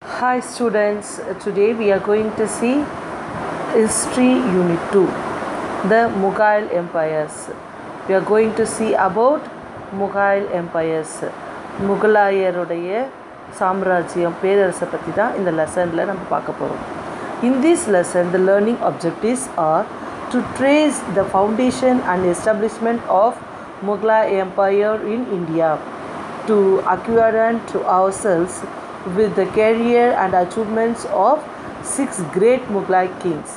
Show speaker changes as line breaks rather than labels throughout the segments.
Hi students, today we are going to see History Unit 2, the Mughal Empires. We are going to see about Mughal Empires. முகலாயருடைய சாம்ராஜ்யம் பேரரசை பற்றி தான் இந்த லெசனில் நம்ம பார்க்க போகிறோம். In this lesson, the learning objectives are to trace the foundation and establishment of Mughal Empire in India, to acquire to ourselves with the career and achievements of 6 great Mughal kings,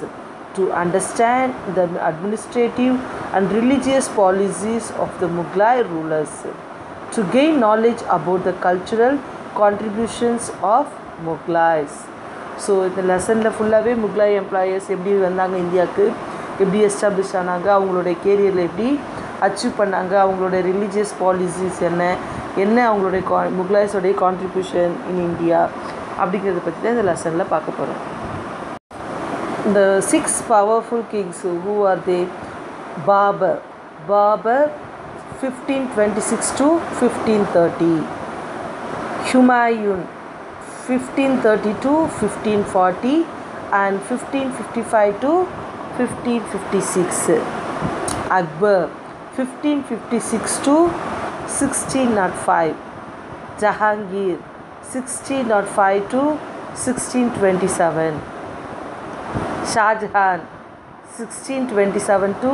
to understand the administrative and religious policies of the Mughal rulers, to gain knowledge about the cultural contributions of Mughals. So இந்த லெசனில் ஃபுல்லாகவே Mughlai employers எப்படி வந்தாங்க, இந்தியாவுக்கு எப்படி establish ஆனாங்க, அவங்களுடைய கேரியரில் எப்படி அச்சீவ் பண்ணாங்க, அவங்களுடைய ரிலீஜியஸ் பாலிசிஸ் என்ன அவங்களுடைய முகலாய்ஸோடைய கான்ட்ரிபியூஷன் இன் இந்தியா அப்படிங்கிறத பற்றி தான் இந்த லெசனில் பார்க்க போகிறோம். இந்த 6 powerful kings who are they? Babur 1526 to 1530, Humayun 1530 to 1540 and 1555 to 1556, Akbar 1556 to 1605, Jahangir 1605 to 1627, Shah Jahan 1627 to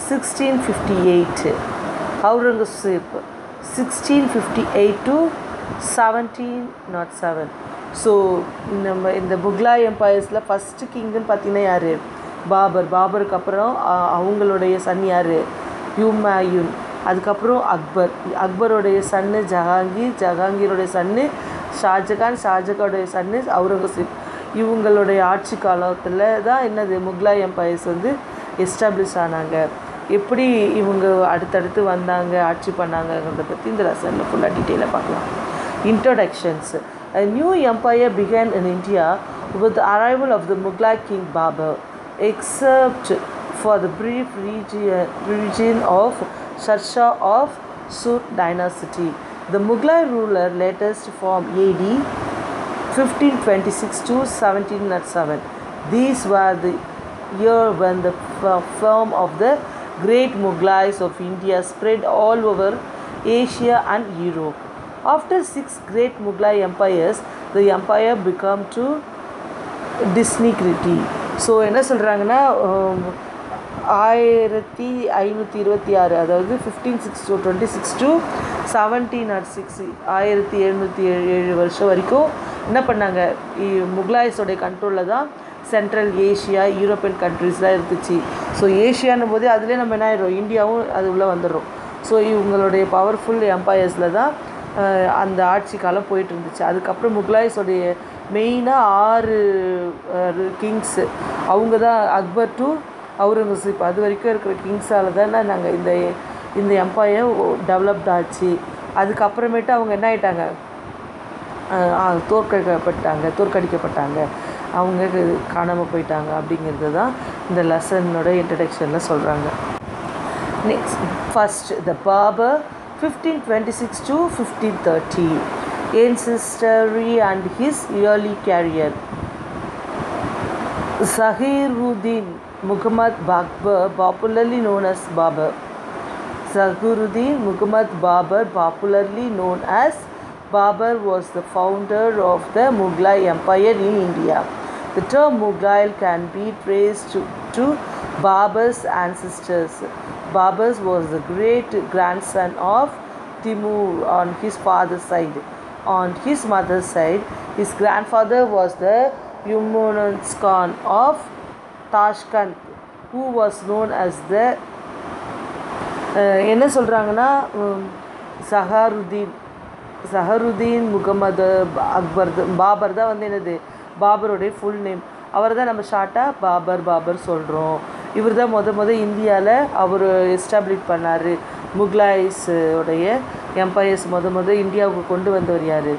1658, Aurangzeb 1658 to 1707. So நம்ம இந்த முகலாய் எம்பையர்ஸில் ஃபஸ்ட்டு கிங்குன்னு பார்த்தீங்கன்னா யார்? பாபருக்கு அப்புறம் அவங்களுடைய சன் யார்? ஹுமாயூன். அதுக்கப்புறம் அக்பருடைய சன்னு ஜஹாங்கீருடைய சன்னு ஷாஜகானுடைய சன்னு அவுரங்கசீப். இவங்களுடைய ஆட்சி காலத்தில் தான் என்னது முகலாய் எம்பையர்ஸ் எஸ்டாப்ளிஷ் ஆனாங்க. எப்படி இவங்க அடுத்தடுத்து வந்தாங்க, ஆட்சி பண்ணாங்கன்றத பற்றி இந்த லெசனில் ஃபுல்லாக டீட்டெயிலாக பார்க்கலாம். Introductions. A new empire began in India with the arrival of the Mughal king Babur, except for the brief region of Shah of Sood dynasty. The Mughal ruler latest from AD 1526 to 1707. These were the year when the fame of the great Mughals of India spread all over Asia and Europe. After 6 great Mughal empires, the empire became to disintegrity. So என்ன சொல்கிறாங்கன்னா 1526, அதாவது 1526 to 1706, 1707 வருஷம் வரைக்கும் என்ன பண்ணாங்க? முகலாய்ஸோடைய கண்ட்ரோலில் தான் central Asia, European கண்ட்ரிஸ்லாம் இருந்துச்சு. ஸோ ஏஷியானும் போது அதுலேயே நம்ம என்ன ஆயிடும், இந்தியாவும் அது உள்ளே வந்துடுறோம். ஸோ இவங்களுடைய பவர்ஃபுல் எம்பையர்ஸில் தான் அந்த ஆட்சி காலம் போயிட்டு இருந்துச்சு. அதுக்கப்புறம் முகலாய்ஸோடைய மெயினாக 6 கிங்ஸு அவங்க தான் அக்பர் டு அவுரங்கசீப் அது வரைக்கும் இருக்கிற கிங்ஸால் தானே நாங்கள் இந்த எம்பையர் டெவலப்ட் ஆச்சு. அதுக்கப்புறமேட்டு அவங்க என்ன ஆகிட்டாங்க? தோற்கடிக்கப்பட்டாங்க, அவங்க காணாமல் போயிட்டாங்க. அப்படிங்கிறது தான் இந்த லெசனோட இன்ட்ரடக்ஷனில் சொல்கிறாங்க. Next, first the Babur 1526 to 1530, ancestry and his early career. Zahiruddin Muhammad Babur, popularly known as Babur. Zahiruddin Muhammad Babur, popularly known as Babur, was the founder of the Mughal Empire in India. The term Mughal can be traced to Babur's ancestors. Babur was the great grandson of Timur on his father's side. On his mother's side, his grandfather was the Humayun Khan of Tashkent, who was known as the என்ன சொல்கிறாங்கன்னா சஹருதீன் முகமது பாபர் தான் என்னது பாபருடைய full name. அவர் தான் நம்ம ஷார்ட்டாக பாபர் சொல்கிறோம். இவர் தான் முத இந்தியாவில் அவர் எஸ்டாப்ளிஷ் பண்ணார். முகலாய்ஸோடைய எம்பையர்ஸ் முத இந்தியாவுக்கு கொண்டு வந்தவர் யார்?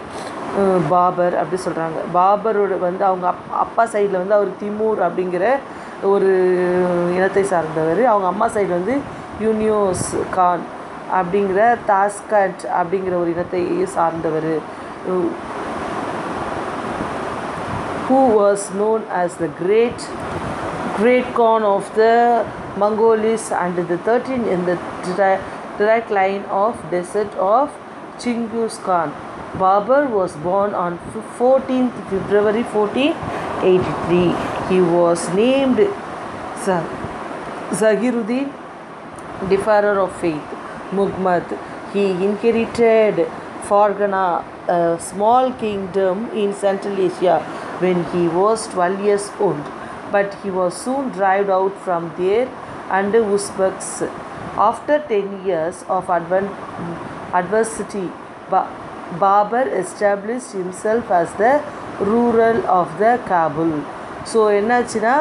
பாபர் அப்படி சொல்கிறாங்க. பாபரோட அவங்க அப்பா சைடில் அவர் திமூர் அப்படிங்கிற ஒரு இனத்தை சார்ந்தவர். அவங்க அம்மா சைடு யூனியோஸ் கான் அப்படிங்கிற தாஸ்கண்ட் அப்படிங்கிற ஒரு இனத்தை சார்ந்தவர். who was known as the great Khan of the Mongols and the 13th in the direct line of descent of Chinggis Khan. Babur was born on 14th February 1483. He was named Zahiruddin, Defier of Faith, Muhammad. He inherited Fargana, a small kingdom in Central Asia, when he was 12 years old, but he was soon driven out from there under Uzbeks. After 10 years of adversity, Babur established himself as the ruler of the Kabul. So என்னாச்சுன்னா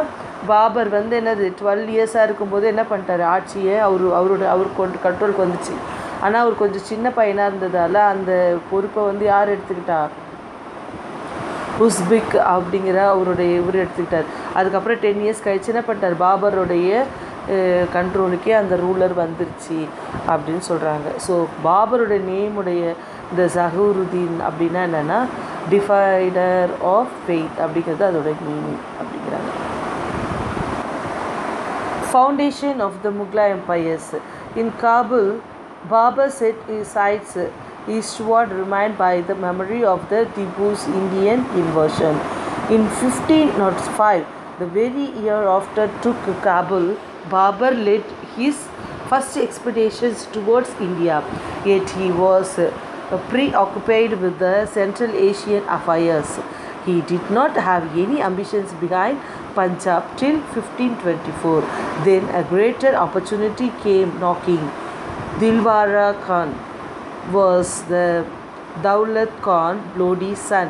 பாபர் வந்து என்னது 12 இயர்ஸாக இருக்கும்போது என்ன பண்ணிட்டாரு, ஆட்சியை அவருக்கு கண்ட்ரோலுக்கு வந்துச்சு. ஆனால் அவர் கொஞ்சம் சின்ன பையனாக இருந்ததால் அந்த பொறுப்பை வந்து யார் எடுத்துக்கிட்டா, உஸ்பெக் அப்படிங்கிற இவர் எடுத்துக்கிட்டார். அதுக்கப்புறம் 10 இயர்ஸ் கழிச்சு என்ன பண்ணிட்டார், பாபருடைய கண்ட்ரோலுக்கே அந்த ரூலர் வந்துருச்சு அப்படின்னு சொல்கிறாங்க. ஸோ பாபருடைய நேமுடைய இந்த ஜஹூருதீன் அப்படின்னா என்னென்னா டிஃபைடர் ஆஃப் ஃபெய்த் அப்படிங்கிறது அதோட மீனிங் அப்படிங்கிறாங்க. Foundation of the Mughal empires. In Kabul, Babur set his sights eastward, remained by the memory of the Tipu's Indian invasion. In 1505, the very year after took Kabul, Babur led his first expeditions towards India. Yet he was preoccupied with the Central Asian affairs. He did not have any ambitions behind Punjab till 1524. Then a greater opportunity came knocking. Dilwara Khan was the Daulat Khan Lodi son,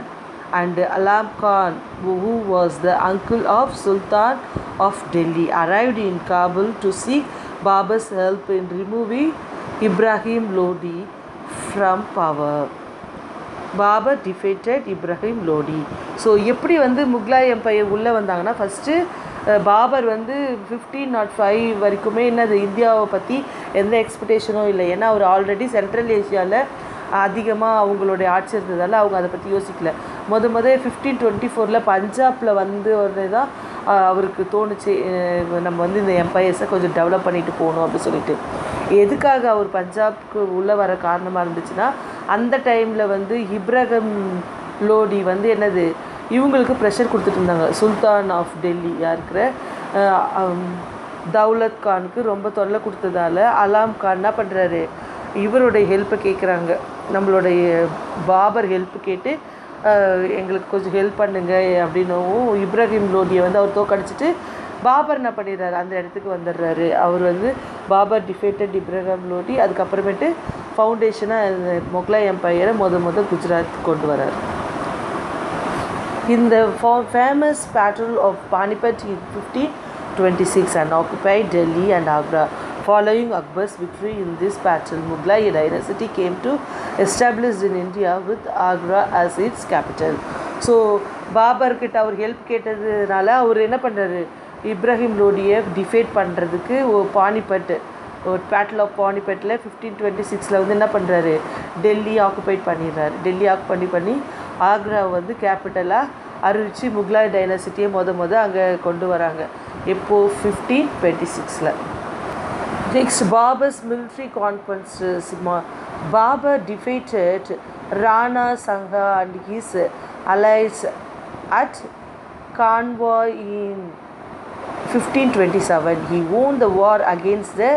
and Alam Khan, who was the uncle of Sultan of Delhi, arrived in Kabul to seek Babur's help in removing Ibrahim Lodi from power. Babur defeated Ibrahim Lodi. So எப்படி வந்து Mughlai empire உள்ளே வந்தாங்கன்னா, first Babur வந்து 1505 வரைக்குமே என்னது இந்தியாவை பற்றி எந்த எக்ஸ்பெக்டேஷனும் இல்லை. ஏன்னா அவர் ஆல்ரெடி சென்ட்ரல் ஏஷியாவில் அதிகமாக அவங்களுடைய ஆட்சி இருந்ததால் அவங்க அதை பற்றி யோசிக்கல. 1524 பஞ்சாபில் வந்து ஒரு தான் அவருக்கு தோணுச்சு, நம்ம வந்து இந்த எம்பையர்ஸை கொஞ்சம் டெவலப் பண்ணிட்டு போகணும் அப்படின்னு சொல்லிட்டு. எதுக்காக அவர் பஞ்சாப்க்கு உள்ளே வர காரணமாக இருந்துச்சுன்னா, அந்த டைமில் வந்து இப்ராஹிம் லோடி வந்து என்னது இவங்களுக்கு ப்ரெஷர் கொடுத்துட்டு இருந்தாங்க. சுல்தான் ஆஃப் டெல்லி இருக்கிற தௌலத் கானுக்கு ரொம்ப தொல்லை கொடுத்ததால் அலாம் கான் என்ன பண்ணுறாரு, இவருடைய ஹெல்ப்பை கேட்குறாங்க. நம்மளுடைய பாபர் ஹெல்ப்பு கேட்டு எங்களுக்கு கொஞ்சம் ஹெல்ப் பண்ணுங்க அப்படின்னவும் இப்ராஹிம் லோடியை வந்து அவர் தோக்கடிச்சிட்டு பாபர் என்ன பண்ணிடுறாரு, அந்த இடத்துக்கு வந்துடுறாரு. அவர் வந்து பாபர் டிஃபீட்டட் இப்ராஹிம் லோடி. அதுக்கப்புறமேட்டு ஃபவுண்டேஷனாக முகலாய் எம்பையரை குஜராத் கொண்டு வரார். In the famous battle of Panipat in 1526 and occupied Delhi and Agra. Following Akbar's victory in this battle, Mughal dynasty came to establish in India with Agra as its capital. So Babur கிட்ட அவர் help கேட்டதுனால அவர் என்ன பண்ணுறாரு, Ibrahim லோடியை defeat பண்ணுறதுக்கு Panipat battle of பானிபட்டில் 1526 வந்து என்ன பண்ணுறாரு, Delhi occupied பண்ணிடுறாரு. Delhi occupy பண்ணி ஆக்ராவை வந்து கேபிட்டலாக அறிவித்து முகலாய் டைனாசிட்டியை அங்கே கொண்டு வராங்க. எப்போது 1526. Next, Babur's military conquests. Babur defeated Rana Sangha and his allies at Kanwar in 1527. He won the war against the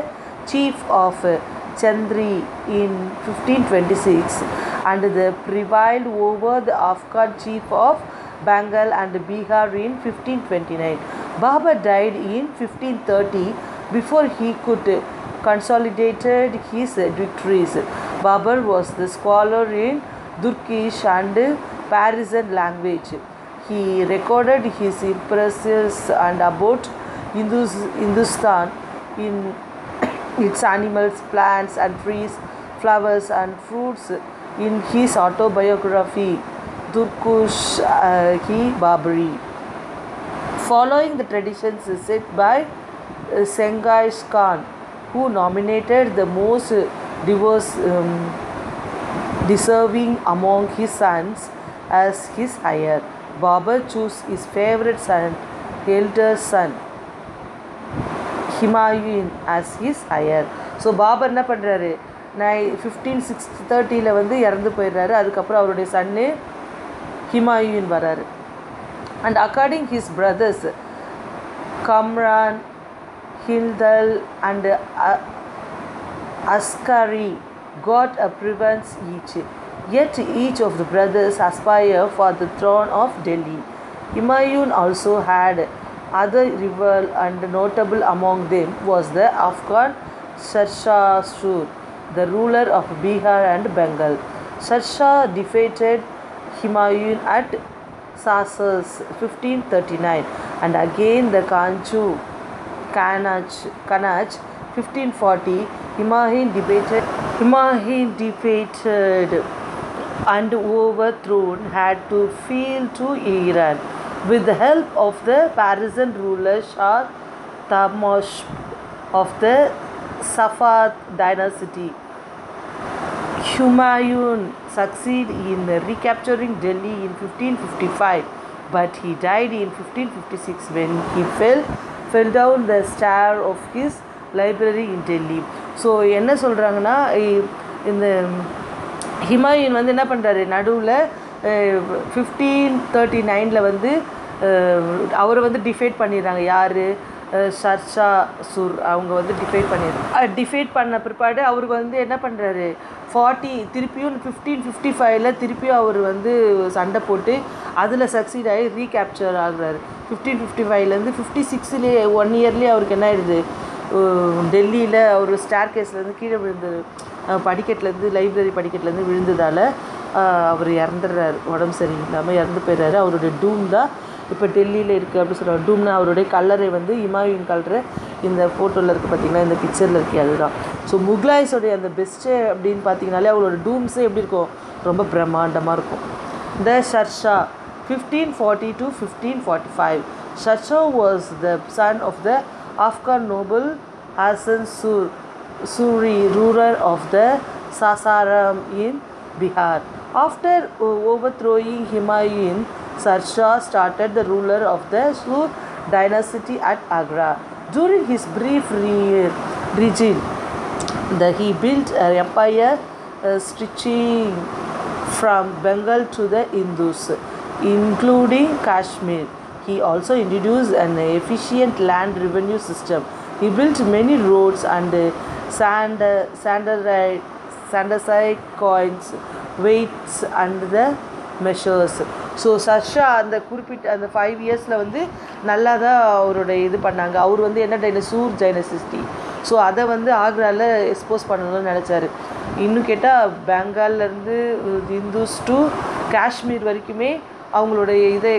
chief of Chandri in 1526 and prevailed over the Afghan chief of Bengal and Bihar in 1529. Babur died in 1530 before he could consolidate his victories. Babur was the scholar in Turkish and Persian language. He recorded his impressions and about Hindustan in its animals, plants and trees, flowers and fruits in his autobiography Turkush-i Following the traditions set by Senghis Khan, who nominated the most deserving among his sons as his heir. Babur chose his favorite son, elder son Humayun as his heir. So Babur என்ன பண்ணுறாரு, 1530 வந்து இறந்து போயிடுறாரு. அதுக்கப்புறம் அவருடைய சன்னு ஹுமாயூன் வராரு. And according his brothers Kamran, Hildal and Askari got a preference each. Yet each of the brothers aspired for the throne of Delhi. Humayun also had other rival, and notable among them was the Afghan Sher Shah, the ruler of Bihar and Bengal. Sher Shah defeated Humayun at Sassas 1539, and again the Kanach 1540. Humayun defeated and overthrown, had to flee to Iran with the help of the Persian ruler Shah Tahmasp of the Safavid dynasty. Humayun succeeded in recapturing Delhi in 1555, but he died in 1556 when he fell down the stair of his library in Delhi. So என்ன சொல்கிறாங்கன்னா, இந்த ஹுமாயூன் வந்து என்ன பண்ணுறாரு, நடுவில் 1539 வந்து அவரை வந்து டிஃபைட் பண்ணிடுறாங்க. யார், ஷர் ஷா சூர் அவங்க வந்து டிஃபைட் பண்ண பிற்பாடு அவருக்கு வந்து என்ன பண்ணுறாரு, திருப்பியும் 1555 திருப்பியும் அவர் வந்து சண்டை போட்டு அதில் சக்சீட் ஆகி ரீகேப்சர் ஆகுறாரு. 1555 56 1 இயர்லேயே அவருக்கு என்ன ஆயிடுது, டெல்லியில் அவர் ஸ்டேர் கேஸ்லேருந்து கீழே விழுந்தது, படிக்கட்டிலேருந்து லைப்ரரி படிக்கட்டிலேருந்து விழுந்ததால் அவர் இறந்துடுறாரு. உடம்பு சரியில்லாமல் இறந்து போயிடுறாரு. அவருடைய டூம் தான் இப்போ டெல்லியில் இருக்குது அப்படின்னு சொல்லுவாங்க. டூம்னா அவருடைய கல்லறை வந்து ஹுமாயூன் கல்லறை இந்த ஃபோட்டோவில் இருக்குது பார்த்தீங்கன்னா, இந்த பிக்சரில் இருக்குது, அதுதான். ஸோ முக்லாய்ஸோடைய அந்த பெஸ்ட்டு அப்படின்னு பார்த்தீங்கனாலே அவரோட டூம்ஸே எப்படி இருக்கும், ரொம்ப பிரம்மாண்டமாக இருக்கும். த sure Shah 1540 to 1545. Sher Shah was the son of the Afghan noble Hasan Suri, ruler of the Sasaram in Bihar. After overthrowing Humayun, Sher Shah started the ruler of the Sur dynasty at Agra. During his brief regime, he built an empire stretching from Bengal to the Indus, including Kashmir. He also introduced an efficient land revenue system. He built many roads and standardized coins, weights and the measures. So sure Shah அந்த குறிப்பிட்ட அந்த 5 இயர்ஸில் வந்து நல்லா தான் அவருடைய இது பண்ணாங்க. அவர் வந்து என்ன சூர் டைனசிட்டி, ஸோ அதை வந்து ஆக்ராவில் எக்ஸ்போஸ் பண்ணணும்னு நினச்சாரு. இன்னும் கேட்டால் பெங்கால்லேருந்து இந்துஸ் டு காஷ்மீர் வரைக்குமே அவங்களுடைய இதை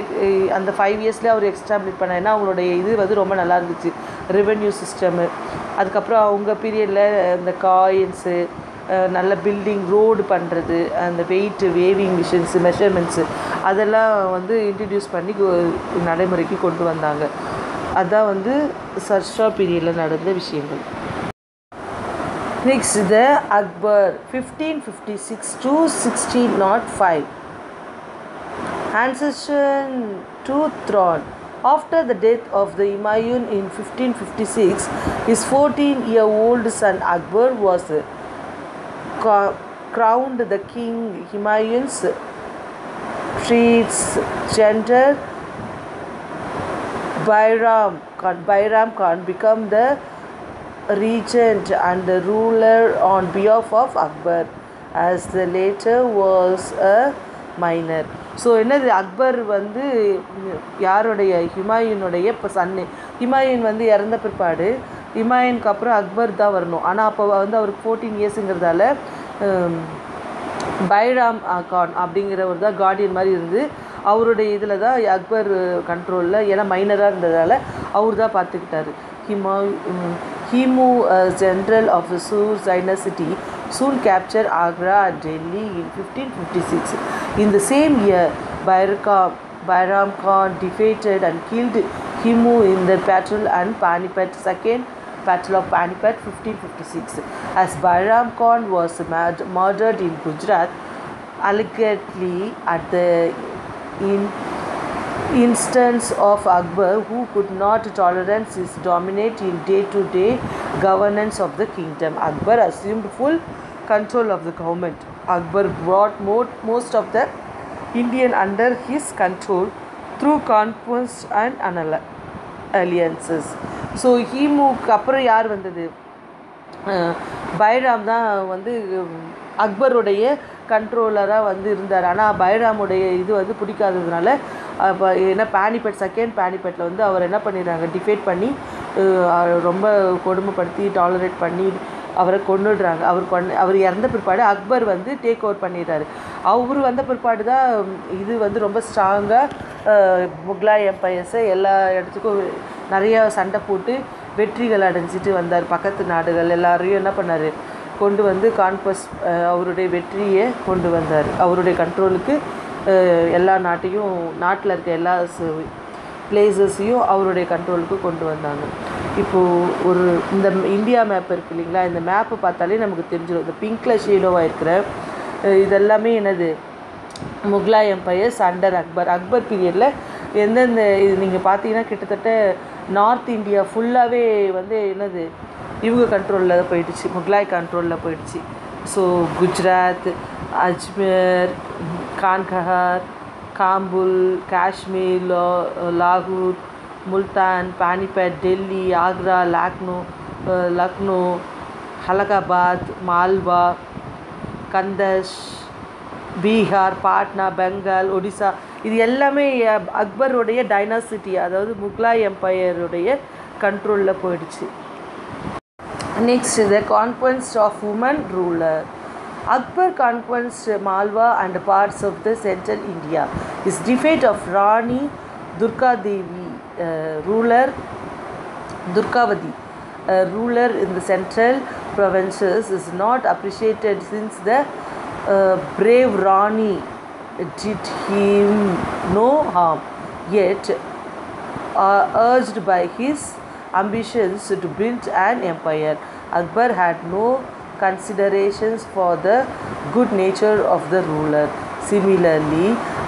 அந்த 5 இயர்ஸ்லேயே அவர் எக்ஸ்டாப்ளிஷ் பண்ண. ஏன்னா அவங்களுடைய இது வந்து ரொம்ப நல்லா இருந்துச்சு, ரெவென்யூ சிஸ்டமு. அதுக்கப்புறம் அவங்க பீரியடில் இந்த காயின்ஸு, நல்ல பில்டிங், ரோடு பண்ணுறது, அந்த வெயிட்டு, வேவிங் மிஷின்ஸு, மெஷர்மெண்ட்ஸு அதெல்லாம் வந்து இன்ட்ரடியூஸ் பண்ணி நடைமுறைக்கு கொண்டு வந்தாங்க. அதுதான் வந்து ஷர் ஷா பீரியடில் நடந்த விஷயங்கள். Next the Akbar 1556 to 1605. Accession to throne. After the death of the Humayun in 1556, his 14-year-old son Akbar was crowned the king. Humayun's gender Bairam Khan became the regent and the ruler on behalf of Akbar, as the latter was a minor. So என்னது, அக்பர் வந்து யாருடைய, ஹுமாயூனுடைய இப்போ சன்னு. ஹுமாயூன் வந்து இறந்த பிற்பாடு ஹுமாயூனுக்கு அப்புறம் அக்பர் தான் வரணும். ஆனால் அப்போ வந்து அவருக்கு 14 இயர்ஸுங்கிறதால பைராம் கான் அப்படிங்கிறவர் தான் கார்டியன் மாதிரி இருந்து அவருடைய இதில் தான் அக்பர் கண்ட்ரோலில், ஏன்னா மைனராக இருந்ததால் அவர் தான் பார்த்துக்கிட்டாரு. Himu, general of the Sur dynasty, soon captured Agra and Delhi in 1556. In the same year, Bairam Khan defeated and killed Himu in the battle and Panipat, second Battle of Panipat 1556. As Bairam Khan was murdered in Gujarat, allegedly at the instance of Akbar, who could not tolerate his dominate in day-to-day governance of the kingdom. Akbar assumed full control of the government. Akbar brought most of the Indian under his control through conquest and alliances. So ஹீமுக்கு அப்புறம் யார் வந்தது? பைராம் தான் வந்து அக்பருடைய கண்ட்ரோலராக வந்து இருந்தார். ஆனால் பைராமுடைய இது வந்து பிடிக்காததுனால அப்போ என்ன செகண்ட் பேனிபெட்டில் வந்து அவர் என்ன பண்ணிடுறாங்க, டிஃபேட் பண்ணி ரொம்ப கொடுமைப்படுத்தி டாலரேட் பண்ணி அவரை கொண்டுடுறாங்க. அவர் இறந்த பிற்பாடு அக்பர் வந்து டேக் ஓவர் பண்ணிடுறாரு. அவர் வந்த பிற்பாடு தான் இது வந்து ரொம்ப ஸ்ட்ராங்காக முகலாய் எம்பையர்ஸை எல்லா இடத்துக்கும் நிறையா சண்டை போட்டு வெற்றிகள் அடைஞ்சிட்டு வந்தார். பக்கத்து நாடுகள் எல்லாரையும் என்ன பண்ணார், கொண்டு வந்து அவருடைய வெற்றியை கொண்டு வந்தார். அவருடைய கண்ட்ரோலுக்கு எல்லா நாட்டில் இருக்க எல்லா பிளேசஸையும் அவருடைய கண்ட்ரோலுக்கு கொண்டு வந்தாங்க. இப்போது இந்த இந்தியா மேப் இருக்குது இல்லைங்களா, இந்த மேப்பு பார்த்தாலே நமக்கு தெரிஞ்சிடும். இந்த பிங்க்கில் ஷேடோவாக இருக்கிற இதெல்லாமே என்னது, முகலாய் எம்பையர்ஸ் அண்டர் அக்பர் பீரியடில் எந்தெந்த இது நீங்கள் பார்த்தீங்கன்னா கிட்டத்தட்ட நார்த் இந்தியா ஃபுல்லாகவே வந்து என்னது இவங்க கண்ட்ரோலில் போயிடுச்சு, முகலாய் கண்ட்ரோலில் போயிடுச்சு. ஸோ குஜராத், அஜ்மீர், கான்கஹார், காம்புல், காஷ்மீர், லாகூர், முல்தான், பானிபட், டெல்லி, ஆக்ரா, லக்னோ, அலகாபாத், மால்வா, கந்தஷ், பீகார், பாட்னா, பெங்கால், ஒடிசா, இது எல்லாமே அக்பருடைய டைனாசிட்டி, அதாவது முகலாய் எம்பையருடைய கண்ட்ரோலில் போயிடுச்சு. Next, the conquest of women ruler. Akbar conquered Malwa and parts of the central India. His defeat of Rani Durgavati, ruler in the central provinces, is not appreciated since the brave Rani did him no harm. Yet, urged by his ambitions to build an empire, Akbar had no considerations for the good nature of the ruler. Similarly,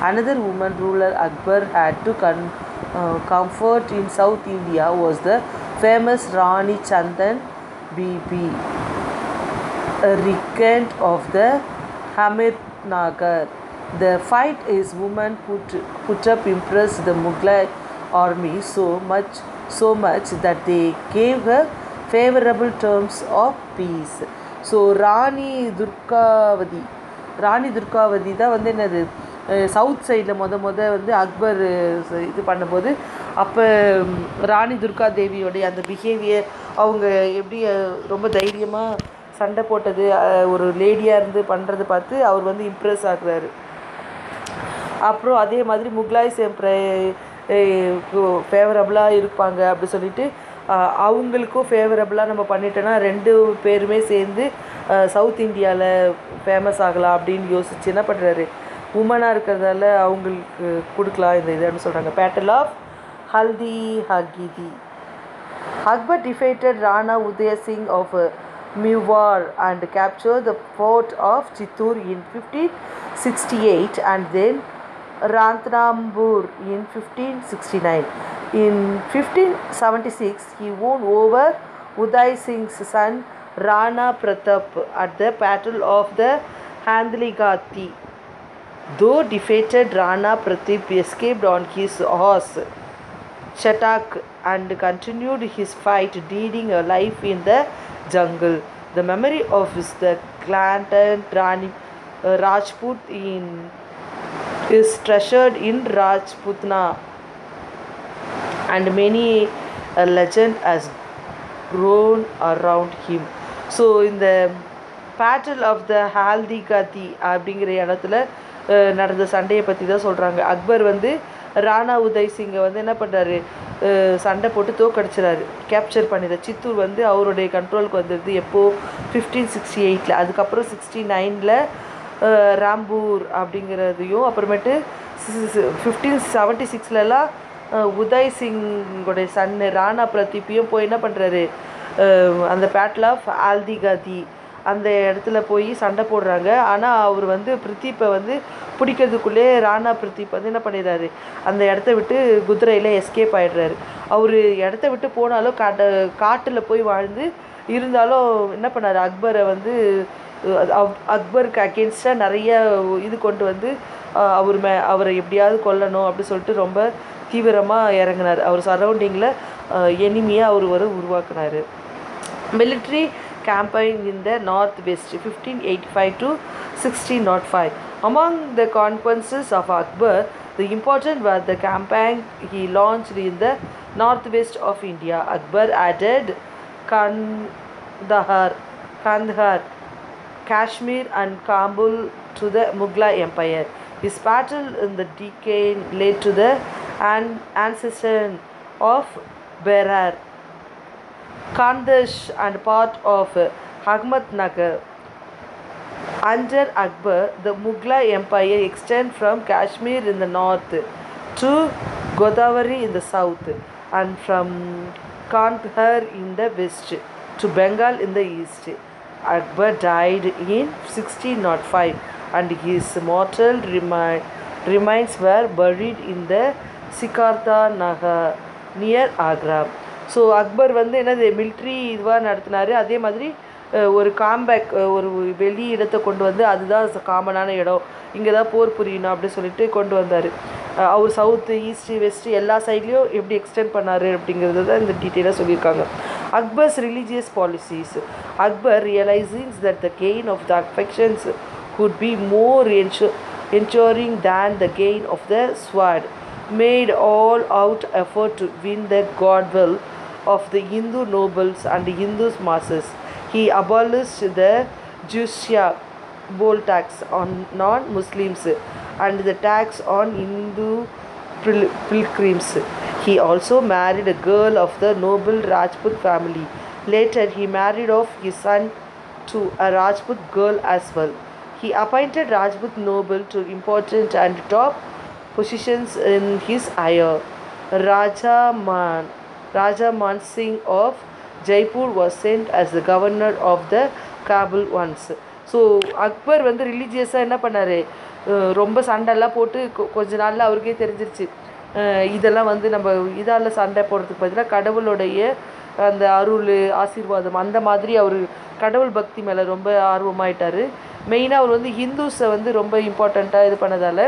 another woman ruler Akbar had to comfort in South India was the famous Rani Chandan Bibi, a regent of the Ahmednagar. The fight his woman put up impressed the Mughal army so much that they gave her favorable terms of peace. So Rani Durgavati தான் வந்து என்னது south சைடில் வந்து அக்பர் இது பண்ணும்போது அப்போ ராணி துர்கா தேவியோடைய அந்த behaviour, அவங்க எப்படி ரொம்ப தைரியமாக சண்டை போட்டது, ஒரு லேடியாக இருந்து பண்ணுறது பார்த்து அவர் வந்து இம்ப்ரெஸ் ஆகுறாரு. அப்புறம் அதே மாதிரி முகலாய்ஸ் ஃபேவரபுளாக இருப்பாங்க அப்படி சொல்லிட்டு அவங்களுக்கும் ஃபேவரபுளாக நம்ம பண்ணிட்டோன்னா ரெண்டு பேருமே சேர்ந்து சவுத் இந்தியாவில் ஃபேமஸ் ஆகலாம் அப்படின்னு யோசிச்சு என்ன பண்ணுறாரு, உமனாக இருக்கிறதால அவங்களுக்கு கொடுக்கலாம் இந்த இதுன்னு சொல்கிறாங்க. Battle of Haldighati. Akbar defeated Rana Udaya Singh of Mewar and captured the fort of Chittoor in 1568 and then Ranthambore in 1569. In 1576, he won over Uday Singh's son Rana Pratap at the Battle of the Handligati. Though defeated, Rana Pratap escaped on his horse Chatak and continued his fight, leading a life in the jungle. The memory of the clan Rani Rajput is treasured in Rajputana, and many a legend has grown around him. So in the battle of the Haldigati அப்படிங்கிற இடத்துல நடந்த சண்டையை பற்றி தான் சொல்கிறாங்க. அக்பர் வந்து ராணா உதய் சிங்கை வந்து என்ன பண்ணுறாரு, சண்டை போட்டு தோக்கடிச்சிடாரு, கேப்சர் பண்ணிடுறாரு. சித்தூர் வந்து அவருடைய கண்ட்ரோலுக்கு வந்துடுது எப்போது 1568. அதுக்கப்புறம் 69 ராம்பூர் அப்படிங்கிறதையும் அப்புறமேட்டு 1576 உதய் சிங்கோடைய சன்னு ராணா பிரதீப்பையும் போய் என்ன பண்ணுறாரு, அந்த பேட்டில் ஆஃப் ஆல்திகாதி அந்த இடத்துல போய் சண்டை போடுறாங்க. ஆனால் அவர் வந்து பிரதீப்பை வந்து பிடிக்கிறதுக்குள்ளே ராணா பிரதீப் வந்து என்ன பண்ணிடுறாரு, அந்த இடத்த விட்டு குதிரையில் எஸ்கேப் ஆகிடுறாரு. அவர் இடத்த விட்டு போனாலும் காட்டில் போய் வாழ்ந்து இருந்தாலும் என்ன பண்ணார், அக்பரை வந்து அக்பருக்கு அகென்ஸ்டாக நிறைய இது கொண்டு வந்து அவரை எப்படியாவது கொல்லணும் அப்படி சொல்லிட்டு ரொம்ப தீவிரமாக இறங்கினார். அவர் சரௌண்டிங்கில் எனிமியாக அவர் உருவாக்குனார். Military campaign in the northwest 1585 to 1605. Among the conquests of Akbar, the important were the campaign he launched in the northwest of India. Akbar added Kandahar, Kashmir and Kabul to the Mughal Empire. His battle in the decade led to the ancestor of Berar, Khandesh and part of Ahmednagar. Under Akbar, the Mughal Empire extended from Kashmir in the north to Godavari in the south, and from Kandahar in the west to Bengal in the east. Akbar died in 1605 and his mortal remains were buried in the Sikartha Nagar near Agra. So Akbar வந்து என்னது military இதுவாக நடத்தினார். அதே மாதிரி ஒரு comeback ஒரு வெளி இடத்தை கொண்டு வந்து அதுதான் காமனான இடம், இங்கே தான் போர் புரியணும் அப்படின்னு சொல்லிட்டு கொண்டு வந்தார். அவர் சவுத்து ஈஸ்ட்டு வெஸ்ட்டு எல்லா சைட்லேயும் எப்படி எக்ஸ்டெண்ட் பண்ணார் அப்படிங்கிறது தான் இந்த டீட்டெயிலாக சொல்லியிருக்காங்க. Akbar's religious policies. Akbar, realizing that the gain of the affections would be more ensuring than the gain of the sword, made all-out effort to win the goodwill of the Hindu nobles and the Hindu masses. He abolished the jizya poll tax on non-Muslims and the tax on Hindu pilgrims. He also married a girl of the noble Rajput family. Later, he married off his son to a Rajput girl as well. He appointed Rajput noble to important and top positions in his heir. Raja Man Singh of Jaipur was sent as the governor of the Kabul once. So Akbar வந்து ரிலீஜியஸாக என்ன பண்ணார், ரொம்ப சண்டைலாம் போட்டு கொஞ்ச நாளில் அவருக்கே தெரிஞ்சிருச்சு இதெல்லாம் வந்து நம்ம இதால் சண்டை போடுறதுக்கு பதிலாக கடவுளுடைய அந்த அருள் ஆசீர்வாதம் அந்த மாதிரி அவர் கடவுள் பக்தி மேலே ரொம்ப ஆர்வமாயிட்டார். மெயினாக அவர் வந்து ஹிந்துஸை வந்து ரொம்ப இம்பார்ட்டண்ட்டாக இது பண்ணதால்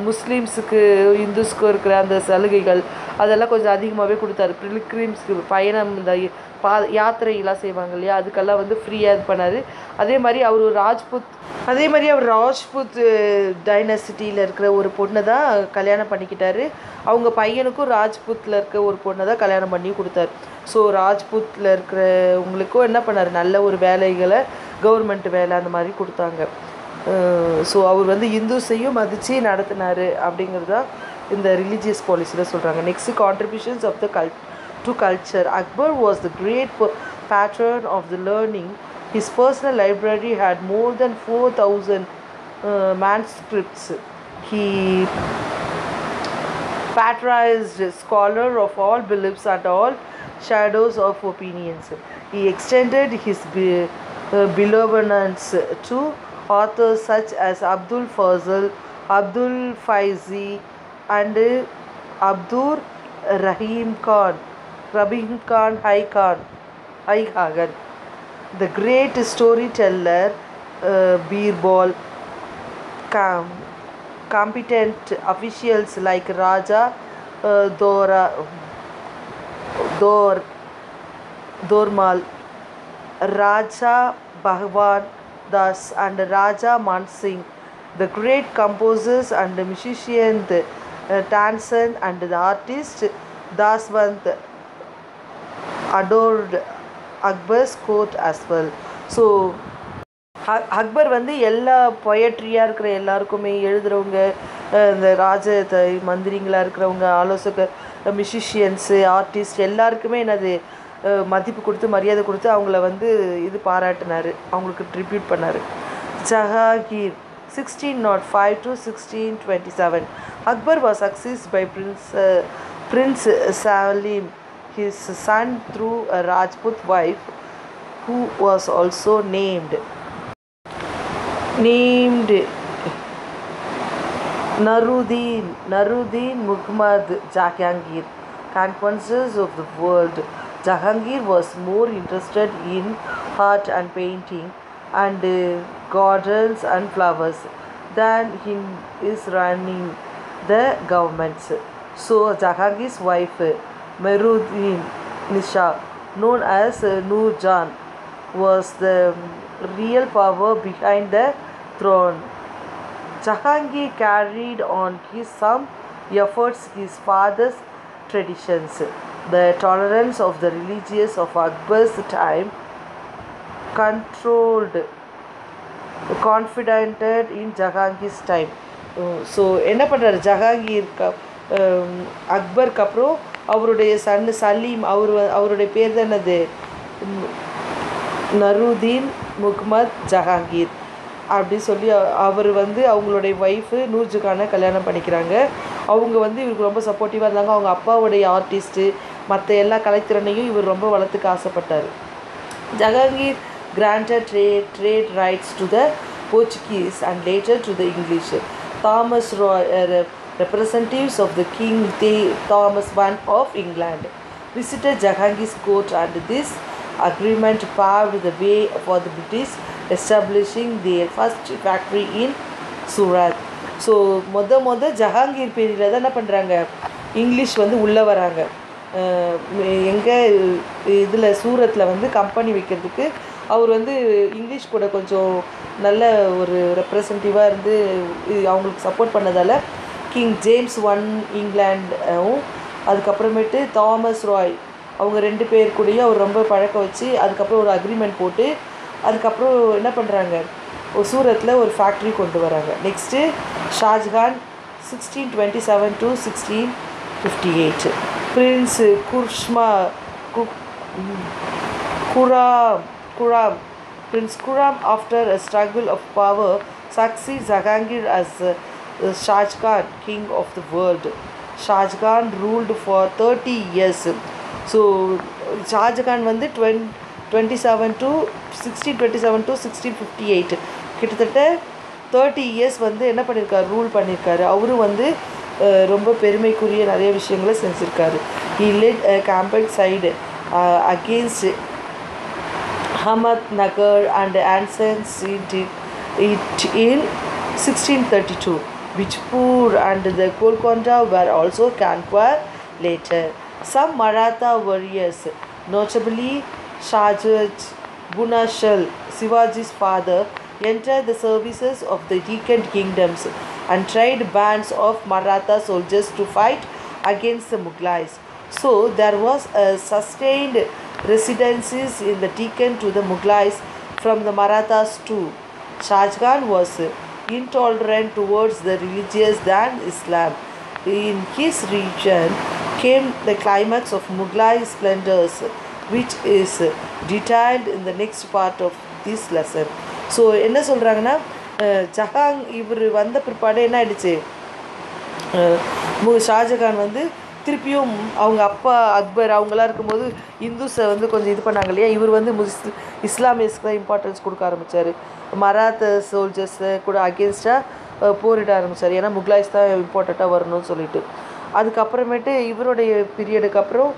முஸ்லீம்ஸுக்கு இந்துஸ்க்கு இருக்கிற அந்த சலுகைகள் அதெல்லாம் கொஞ்சம் அதிகமாகவே கொடுத்தாரு. பில்கிரிம்ஸ்க்கு பயணம் இந்த யாத்திரையெல்லாம் செய்வாங்க இல்லையா, அதுக்கெல்லாம் வந்து ஃப்ரீயாக இது பண்ணார். அதே மாதிரி அவர் ராஜ்புத் டைனசிட்டியில் இருக்கிற ஒரு பொண்ணை தான் கல்யாணம் பண்ணிக்கிட்டாரு. அவங்க பையனுக்கும் ராஜ்புத்தில் இருக்க ஒரு பொண்ணை தான் கல்யாணம் பண்ணி கொடுத்தாரு. ஸோ ராஜ்புத்தில் இருக்கிறவங்களுக்கும் என்ன பண்ணார், நல்ல ஒரு வேலைகளை கவர்மெண்ட் வேலை அந்த மாதிரி கொடுத்தாங்க. ஸோ அவர் வந்து இந்துஸையும் மதித்து நடத்தினார் அப்படிங்கிறது தான் இந்த ரிலீஜியஸ் பாலிசியில் சொல்கிறாங்க. Next contributions of the to culture. Akbar was the great patron of the learning. His personal library had more than 4,000 manuscripts. He patronized scholar of all beliefs and all shadows of opinions. He extended his benevolence to authors such as Abdul Fazl, Abdul Faizi and Abdur Rahim Khan High Khan. The great storyteller Birbal, competent officials like Raja Dormal, Raja Bhagwan Das and Raja Man Singh, the great composers and musicians Tansen and the artist Daswant adored Akbar's court as well. So Akbar வந்து எல்லா பொயட்ரியாக இருக்கிற எல்லாருக்குமே எழுதுகிறவங்க, இந்த மந்திரிங்களாக இருக்கிறவங்க, ஆலோசகர், musicians, artist எல்லாருக்குமே என்னது மதிப்பு கொடுத்து மரியாதை கொடுத்து அவங்கள வந்து இது பாராட்டினார், அவங்களுக்கு ட்ரிபியூட் பண்ணார். Jahangir 1605 to 1627. Akbar was succeeded by Prince Salim, his son, through a Rajput wife, who was also named Nuruddin Muhammad Jahangir. Conquests of the world. Jahangir was more interested in art and painting and gardens and flowers than in is running the governments. So Jahangir's wife Meruddin Nisha, known as Noor Jan, was the real power behind the throne. Jahangir carried on some efforts his father's traditions. The tolerance of the religious of Akbar's time confided in Jahangir's time. So என்ன பண்ணுறாரு ஜஹாங்கீர் அக்பருக்கு அப்புறம் அவருடைய Sun Salim அவருடைய பேர் தான் என்னது நருதீன் முகமது ஜஹாங்கீர் அப்படி சொல்லி அவர் அவங்களுடைய ஒய்ஃபு நூர்ஜஹானை கல்யாணம் பண்ணிக்கிறாங்க. அவங்க இவருக்கு ரொம்ப சப்போர்ட்டிவாக இருந்தாங்க. அவங்க அப்பாவுடைய ஆர்டிஸ்ட்டு மற்ற எல்லா கலைத்திறனையும் இவர் ரொம்ப வளர்த்துக்க ஆசைப்பட்டார். Jahangir granted trade rights to the Portuguese and later to the English. Thomas Roy, representatives of the King Thomas I of England, visited Jahangir's court, and this agreement paved the way for the British establishing their first factory in Surat. So Jahangir பீரியடில் தான் என்ன பண்ணுறாங்க, English உள்ளே வராங்க. எங்கே இதில் சூரத்தில் company வைக்கிறதுக்கு அவர் இங்கிலீஷ் கூட கொஞ்சம் நல்ல ஒரு ரெப்ரசன்டேட்டிவாக இருந்து அவங்களுக்கு சப்போர்ட் பண்ணதால் கிங் ஜேம்ஸ் I இங்கிலாண்டும் அதுக்கப்புறமேட்டு தாமஸ் ராய் அவங்க 2 பேர் கூடயும் அவர் ரொம்ப பழக்க வச்சு அதுக்கப்புறம் ஒரு அக்ரிமெண்ட் போட்டு அதுக்கப்புறம் என்ன பண்ணுறாங்க, சூரத்தில் ஒரு ஃபேக்ட்ரி கொண்டு வராங்க. Next Shah Jahan 1627 to 1658. Prince Prince Khurram, after a struggle of power, succeeds Jahangir as Shah Jahan, king of the world. Shah Jahan ruled for 30 years. So Shah Jahan 1627 to 1658 கிட்டத்தட்ட 30 இயர்ஸ் என்ன பண்ணியிருக்காரு, ரூல் பண்ணியிருக்காரு. அவரும் ரொம்ப பெருமைக்குரிய நிறைய விஷயங்களை செஞ்சுருக்காரு. He led a campaign side against Ahmednagar and Anson's it in 1632. Bijpur and the Golconda were also conquered later. Some Maratha warriors, notably Shahjaj Bunashal, Shivaji's father, entered the services of the Deccan kingdoms and tried bands of Maratha soldiers to fight against the Mughlais. So there was a sustained resistance in the Deccan to the Mughlais from the Marathas too. Shah Jahan was intolerant towards the religious than Islam. In his region came the climax of Mughlai splendors, which is detailed in the next part of this lesson. So என்ன சொல்கிறாங்கன்னா, ஜஹாங் இவர் வந்த பிற்பாடு என்ன ஆயிடுச்சு, ஷாஜகான் திருப்பியும் அவங்க அப்பா அக்பர் அவங்களாம் இருக்கும்போது இந்துஸை கொஞ்சம் இது பண்ணாங்க இல்லையா, இவர் இஸ்லாமியஸ்க்கு தான் இம்பார்ட்டன்ஸ் கொடுக்க ஆரம்பித்தார். மராத்த சோல்ஜர்ஸை கூட அகேன்ஸ்டாக போரிட ஆரம்பித்தார். ஏன்னா முக்லாய்ஸ் தான் இம்பார்ட்டண்ட்டாக வரணும்னு சொல்லிட்டு. அதுக்கப்புறமேட்டு இவருடைய பீரியடுக்கு அப்புறம்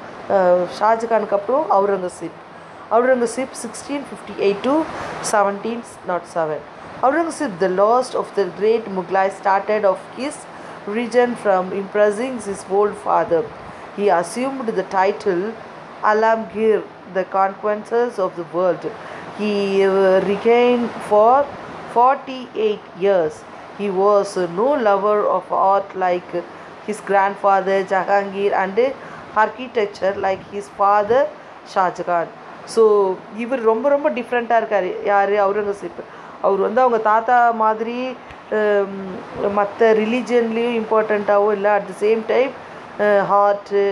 ஷாஜகானுக்கு அப்புறம் Aurangzeb 1658 to 1707. Aurangzeb, the last of the great Mughlai, started off his region from impressing his old father. He assumed the title Alamgir, the conqueror of the world. He reigned for 48 years. He was no lover of art like his grandfather Jahangir and architecture like his father Shah Jahan. So இவர் ரொம்ப ரொம்ப டிஃப்ரெண்ட்டாக இருக்கார். யார், அவுரங்கசீப். அவர் அவங்க தாத்தா மாதிரி மற்ற ரிலீஜன்லேயும் இம்பார்ட்டண்ட்டாகவும் இல்லை, at the same time art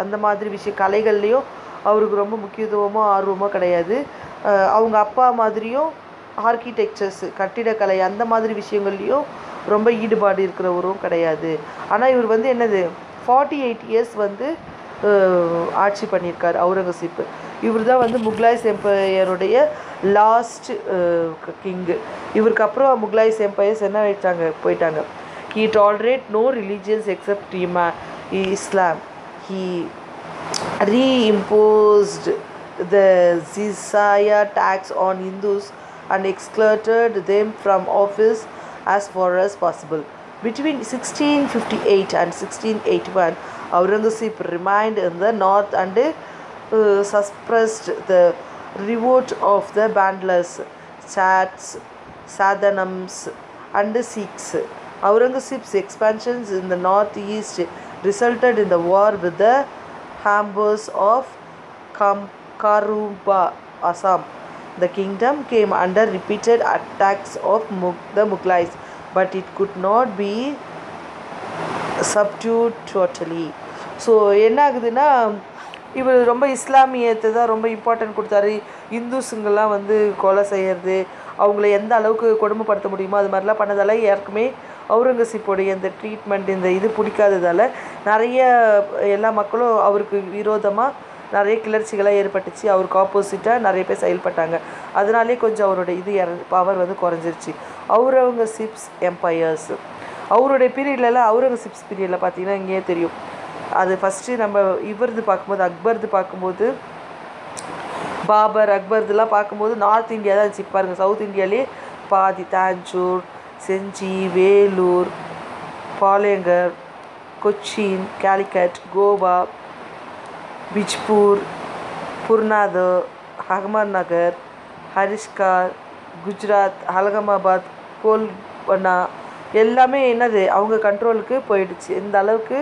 அந்த மாதிரி கலைகள்லேயும் அவருக்கு ரொம்ப முக்கியத்துவமோ ஆர்வமோ கிடையாது. அவங்க அப்பா மாதிரியும் ஆர்கிடெக்சர்ஸ் கட்டிடக்கலை அந்த மாதிரி விஷயங்கள்லேயும் ரொம்ப ஈடுபாடு இருக்கிறவரும் கிடையாது. ஆனால் இவர் என்னது 48 இயர்ஸ் ஆட்சி பண்ணியிருக்கார் அவுரங்கசீப். இவர் தான் வந்து முகலாய்ஸ் எம்பையருடைய லாஸ்ட் கிங்கு. இவருக்கு அப்புறம் முகலாய்ஸ் எம்பையர்ஸ் என்ன போயிட்டாங்க. He tolerated no religions except Islam. He reimposed the Jizya tax on Hindus and excluded them from office as far as possible. Between 1658 and 1681, Aurangzeb remained in the north and suppressed the revolt of the Bandlas, Chats, Sadhanams and Sikhs. Aurangzeb's expansions in the northeast resulted in the war with the Hambus of Karuba, Assam. The kingdom came under repeated attacks of the Mughlais, but it could not be subdued totally. So என்ன ஆகுதுன்னா, இவர் ரொம்ப இஸ்லாமியத்தை தான் ரொம்ப important கொடுத்தாரு. இந்துஸுங்கெல்லாம் வந்து கொலை செய்கிறது, அவங்கள எந்த அளவுக்கு கொடுமைப்படுத்த முடியுமோ அது மாதிரிலாம் பண்ணதால் யாருக்குமே அவுரங்கசீப்போடைய இந்த ட்ரீட்மெண்ட் இந்த இது பிடிக்காததால் நிறைய எல்லா மக்களும் அவருக்கு விரோதமாக நிறைய கிளர்ச்சிகளாக ஏற்பட்டுச்சு. அவருக்கு ஆப்போசிட்டாக நிறைய பேர் செயல்பட்டாங்க. அதனாலே கொஞ்சம் அவருடைய இது பவர் வந்து குறைஞ்சிருச்சு. அவுரங்கசீப்ஸ் எம்பையர்ஸ் அவருடைய பீரியட்லலாம், அவுரங்கசீப்ஸ் பீரியடில் பார்த்திங்கன்னா இங்கேயே தெரியும். அது ஃபஸ்ட்டு நம்ம இவரது பார்க்கும்போது, அக்பர்து பார்க்கும்போது, பாபர் அக்பர்துலாம் பார்க்கும்போது நார்த் இந்தியா தான் இருந்துச்சு. பாருங்கள், சவுத் இந்தியாவிலே பாதி தாஞ்சூர், செஞ்சி, வேலூர், பாலேங்கர், கொச்சின், காலிக்கட், கோவா, பிஜ்பூர், புர்னாதர், அகமத்நகர், ஹரிஷ்கார், குஜராத், அலகாபாத், கோல்பனா எல்லாமே என்னது அவங்க கண்ட்ரோலுக்கு போயிடுச்சு. இந்த அளவுக்கு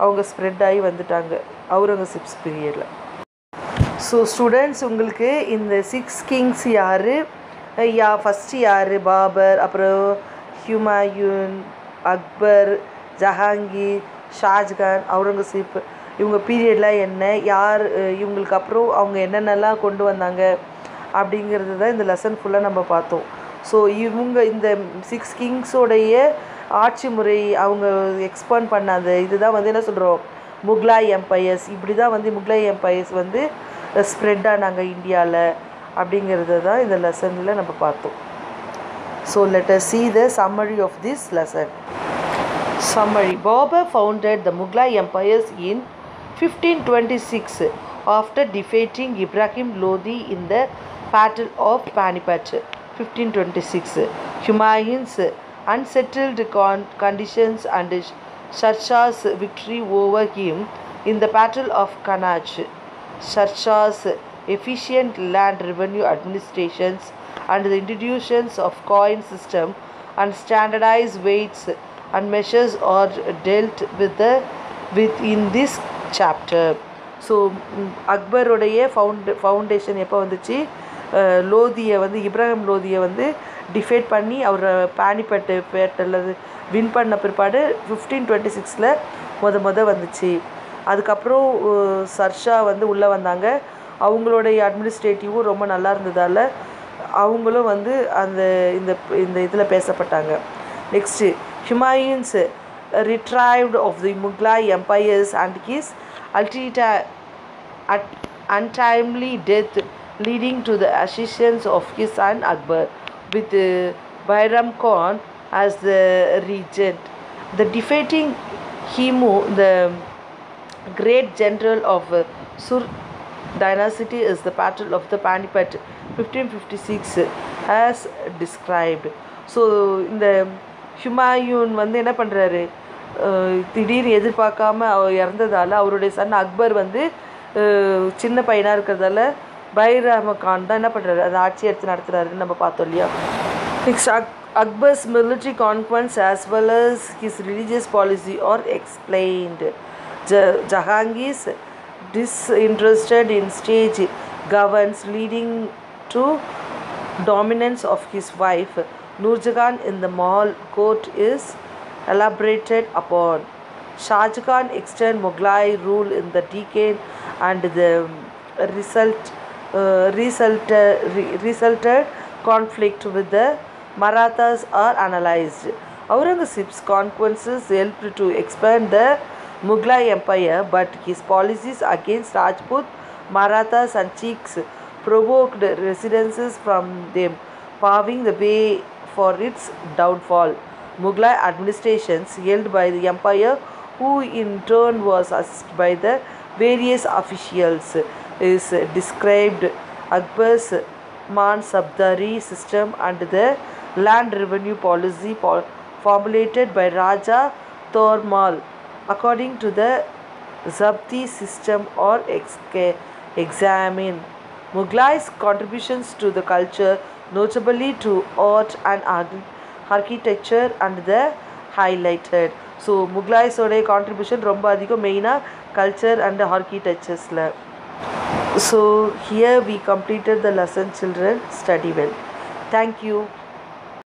அவங்க ஸ்ப்ரெட் ஆகி வந்துட்டாங்க அவுரங்கசீப்ஸ் பீரியடில். ஸோ ஸ்டூடெண்ட்ஸ், உங்களுக்கு இந்த 6 கிங்ஸ் யார்? ஃபஸ்ட்டு யார்? பாபர், அப்புறம் ஹுமாயூன், அக்பர், ஜஹாங்கீர், ஷாஜகான், அவுரங்கசீப். இவங்க பீரியட்லாம் என்ன, யார், இவங்களுக்கு அப்புறம் அவங்க என்னென்னலாம் கொண்டு வந்தாங்க அப்படிங்கிறது தான் இந்த லெசன் ஃபுல்லாக நம்ம பார்த்தோம். ஸோ இவங்க இந்த 6 கிங்ஸோடைய ஆட்சி முறை அவங்க எக்ஸ்பாண்ட் பண்ண அந்த இதுதான் வந்து என்ன சொல்கிறோம், முகலாய் எம்பையர்ஸ். இப்படி தான் வந்து முகலாய் எம்பையர்ஸ் வந்து ஸ்ப்ரெட் ஆனாங்க இந்தியாவில் அப்படிங்கிறத தான் இந்த லெசனில் நம்ம பார்த்தோம். So let us see the summary of this lesson. Summary. Babur founded the Mughal empires in 1526 after defeating Ibrahim Lodi in the Battle of Panipat. 1526. Humayun's unsettled conditions and Sher-Shah's victory over him in the Battle of Kannauj. Sher-Shah's efficient land revenue administrations and the introductions of coin system and standardized weights and measures are dealt with in this chapter. So அக்பருடைய foundation எப்போ வந்துச்சு? லோதியை வந்து இப்ராஹிம் லோதியை வந்து டிஃபேட் பண்ணி அவர் Panipat battle win பண்ண பிற்பாடு 1526 வந்துச்சு. அதுக்கப்புறம் சர்ஷா வந்து உள்ளே வந்தாங்க. அவங்களுடைய அட்மினிஸ்ட்ரேட்டிவும் ரொம்ப நல்லா இருந்ததால் அவங்களும் வந்து அந்த இந்த இதில் பேசப்பட்டாங்க. Next, Humayun's retrieved of the Mughal empires and his untimely death, leading to the accession of his son Akbar with Bairam Khan as the regent. The defeating Himu, the great general of Sur dynasty, is the Battle of the Panipat 1556 as described. So இந்த ஹுமாயூன் வந்து என்ன பண்ணுறாரு, திடீர்னு எதிர்பார்க்காம அவர் இறந்ததால் அவருடைய Sun Akbar வந்து சின்ன பையனாக இருக்கிறதால பைராம கான் தான் என்ன பண்ணுறாரு, அதை ஆட்சி எடுத்து நடத்துகிறாருன்னு நம்ம பார்த்தோம் இல்லையா. Next, Akbar's military conquests as well as his religious policy are explained. Jahangir's disinterested in state governance leading to dominance of his wife Nurjahan in the Mughal court is elaborated upon. Shah Jahan extended Mughal rule in the decade and the resulted conflict with the Marathas are analyzed. Aurangzeb's conquests helped to expand the Mughal Empire, but his policies against Rajput, Marathas and Sikhs provoked resistance from them, paving the way for its downfall. Mughal administrations held by the empire, who in turn was assisted by the various officials, is described Akbar's Mansabdari system and the land revenue policy formulated by Raja Tormal. According to the Zabti system or examine Mughlai's contributions to the culture, notably to art and architecture and the highlighted. So Mughlai's contribution ரொம்ப அதிகம் மெயினாக culture and architectureல. So here we completed the lesson children. Study well. Thank you.